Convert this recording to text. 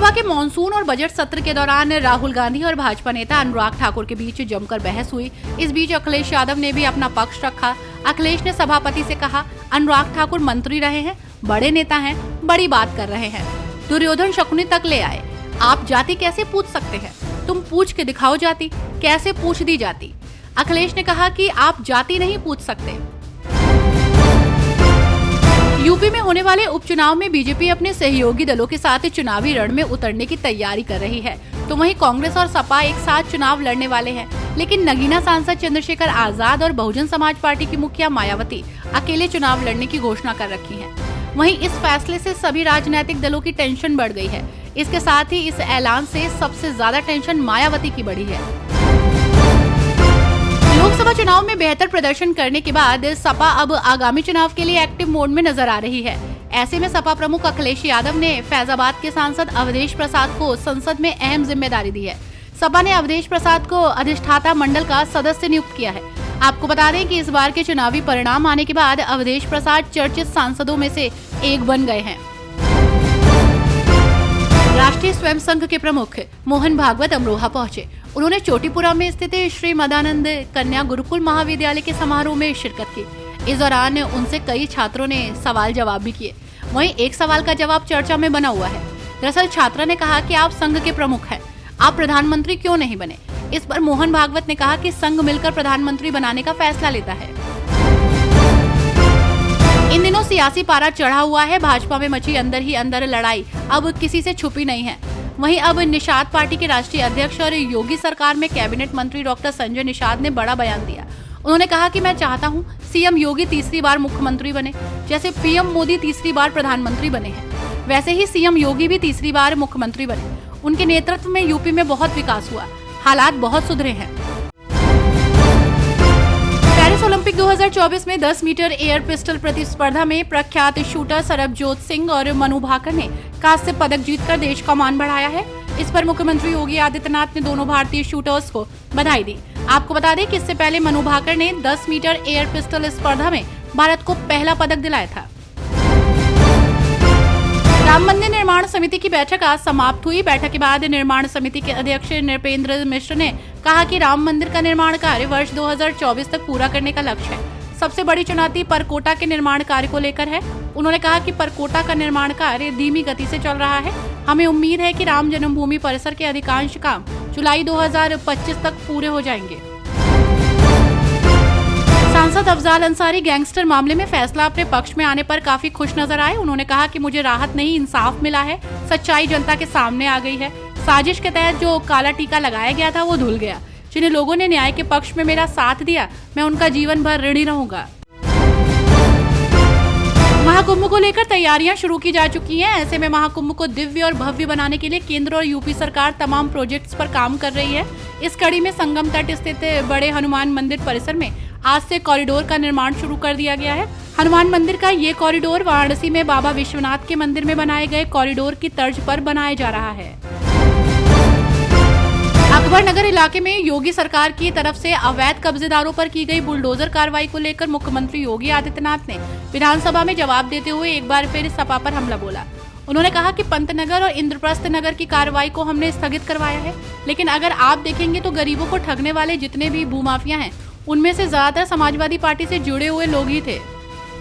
लोकसभा के मॉनसून और बजट सत्र के दौरान राहुल गांधी और भाजपा नेता अनुराग ठाकुर के बीच जमकर बहस हुई। इस बीच अखिलेश यादव ने भी अपना पक्ष रखा। अखिलेश ने सभापति से कहा, अनुराग ठाकुर मंत्री रहे हैं, बड़े नेता हैं, बड़ी बात कर रहे हैं, दुर्योधन शकुनी तक ले आए। आप जाति कैसे पूछ सकते हैं? तुम पूछ के दिखाओ जाति, कैसे पूछ दी जाती? अखिलेश ने कहा कि आप जाति नहीं पूछ सकते। यूपी में होने वाले उपचुनाव में बीजेपी अपने सहयोगी दलों के साथ चुनावी रण में उतरने की तैयारी कर रही है, तो वहीं कांग्रेस और सपा एक साथ चुनाव लड़ने वाले हैं। लेकिन नगीना सांसद चंद्रशेखर आजाद और बहुजन समाज पार्टी की मुखिया मायावती अकेले चुनाव लड़ने की घोषणा कर रखी है। वहीं इस फैसले से सभी राजनीतिक दलों की टेंशन बढ़ गई है। इसके साथ ही इस ऐलान से सबसे ज्यादा टेंशन मायावती की बढ़ी है। लोकसभा चुनाव में बेहतर प्रदर्शन करने के बाद सपा अब आगामी चुनाव के लिए एक्टिव मोड में नजर आ रही है। ऐसे में सपा प्रमुख अखिलेश यादव ने फैजाबाद के सांसद अवधेश प्रसाद को संसद में अहम जिम्मेदारी दी है। सपा ने अवधेश प्रसाद को अधिष्ठाता मंडल का सदस्य नियुक्त किया है। आपको बता दें कि इस बार के चुनावी परिणाम आने के बाद अवधेश प्रसाद चर्चित सांसदों में से एक बन गए हैं। राष्ट्रीय स्वयं संघ के प्रमुख मोहन भागवत अमरोहा पहुंचे। उन्होंने चोटीपुरा में स्थित श्री मदानंद कन्या गुरुकुल महाविद्यालय के समारोह में शिरकत की। इस दौरान उनसे कई छात्रों ने सवाल जवाब भी किए। वहीं एक सवाल का जवाब चर्चा में बना हुआ है। दरअसल छात्रा ने कहा कि आप संघ के प्रमुख हैं, आप प्रधानमंत्री क्यों नहीं बने? इस पर मोहन भागवत ने कहा कि संघ मिलकर प्रधानमंत्री बनाने का फैसला लेता है। इन दिनों सियासी पारा चढ़ा हुआ है। भाजपा में मची अंदर ही अंदर लड़ाई अब किसी से छुपी नहीं है। वहीं अब निषाद पार्टी के राष्ट्रीय अध्यक्ष और योगी सरकार में कैबिनेट मंत्री डॉक्टर संजय निषाद ने बड़ा बयान दिया। उन्होंने कहा कि मैं चाहता हूं सीएम योगी तीसरी बार मुख्यमंत्री बने। जैसे पीएम मोदी तीसरी बार प्रधानमंत्री बने हैं, वैसे ही सीएम योगी भी तीसरी बार मुख्यमंत्री बने। उनके नेतृत्व में यूपी में बहुत विकास हुआ, हालात बहुत सुधरे हैं। पेरिस ओलंपिक 2024 में 10 मीटर एयर पिस्टल प्रतिस्पर्धा में प्रख्यात शूटर सरबजोत सिंह और मनु भाकर ने कांस्य पदक जीतकर देश का मान बढ़ाया है। इस पर मुख्यमंत्री योगी आदित्यनाथ ने दोनों भारतीय शूटर्स को बधाई दी। आपको बता दें कि इससे पहले मनु भाकर ने 10 मीटर एयर पिस्टल स्पर्धा में भारत को पहला पदक दिलाया था। राम मंदिर निर्माण समिति की बैठक आज समाप्त हुई। बैठक के बाद निर्माण समिति के अध्यक्ष नृपेंद्र मिश्र ने कहा कि राम मंदिर का निर्माण कार्य वर्ष 2024 तक पूरा करने का लक्ष्य है। सबसे बड़ी चुनौती परकोटा के निर्माण कार्य को लेकर है। उन्होंने कहा कि परकोटा का निर्माण कार्य धीमी गति से चल रहा है। हमें उम्मीद है कि राम जन्मभूमि परिसर के अधिकांश काम जुलाई 2025 तक पूरे हो जाएंगे। सांसद अफजाल अंसारी गैंगस्टर मामले में फैसला अपने पक्ष में आने पर काफी खुश नजर आए। उन्होंने कहा कि मुझे राहत नहीं, इंसाफ मिला है, सच्चाई जनता के सामने आ गई है। साजिश के तहत जो काला टीका लगाया गया था वो धुल गया। जिन्हें लोगों ने न्याय के पक्ष में मेरा साथ दिया, मैं उनका जीवन भर ऋणी रहूंगा। महाकुंभ को लेकर तैयारियां शुरू की जा चुकी हैं। ऐसे में महाकुंभ को दिव्य और भव्य बनाने के लिए केंद्र और यूपी सरकार तमाम प्रोजेक्ट्स पर काम कर रही है। इस कड़ी में संगम तट स्थित बड़े हनुमान मंदिर परिसर में आज से कॉरिडोर का निर्माण शुरू कर दिया गया है। हनुमान मंदिर का ये कॉरिडोर वाराणसी में बाबा विश्वनाथ के मंदिर में बनाए गए कॉरिडोर की तर्ज पर बनाया जा रहा है। अकबर नगर इलाके में योगी सरकार की तरफ से अवैध कब्जेदारों पर की गई बुलडोजर कार्रवाई को लेकर मुख्यमंत्री योगी आदित्यनाथ ने विधानसभा में जवाब देते हुए एक बार फिर सपा पर हमला बोला। उन्होंने कहा कि पंतनगर और इंद्रप्रस्थ नगर की कार्रवाई को हमने स्थगित करवाया है, लेकिन अगर आप देखेंगे तो गरीबों को ठगने वाले जितने भी भूमाफिया हैं, उनमें से ज्यादातर समाजवादी पार्टी से जुड़े हुए लोग ही थे।